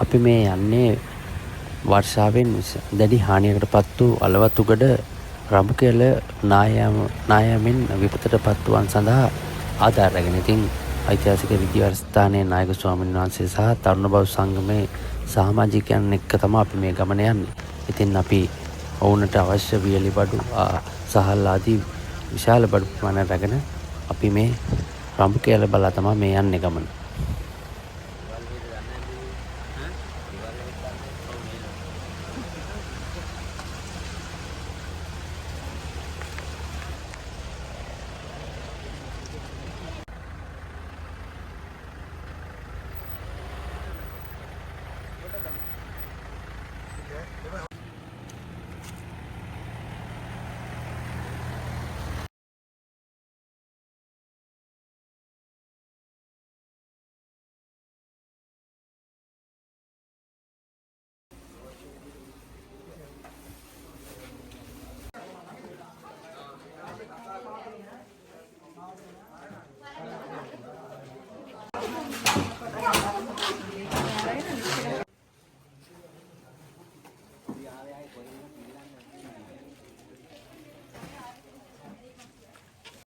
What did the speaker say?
අපි මේ යන්නේ වර්ෂාවෙන් දැඩි හානියකටපත් වූ අලවතුගඩ රඹුකෙල නායමෙන් විපතටපත් වූවන් සඳහා ආධාර රැගෙන. ඉතින් ඓතිහාසික විද්‍යාස්ථානයේ නායක ස්වාමීන් වහන්සේ සහ තරුණ බෞද්ධ සංගමේ සමාජිකයන් එක්ක තමයි අපි මේ ගමන යන්නේ. ඉතින් අපි ඔවුන්ට අවශ්‍ය වියලි බඩු සහල් ආදී විශාල බඩු ප්‍රමාණයක් රැගෙන අපි මේ රඹුකෙල බලා තමයි මේ යන්නේ ගමන.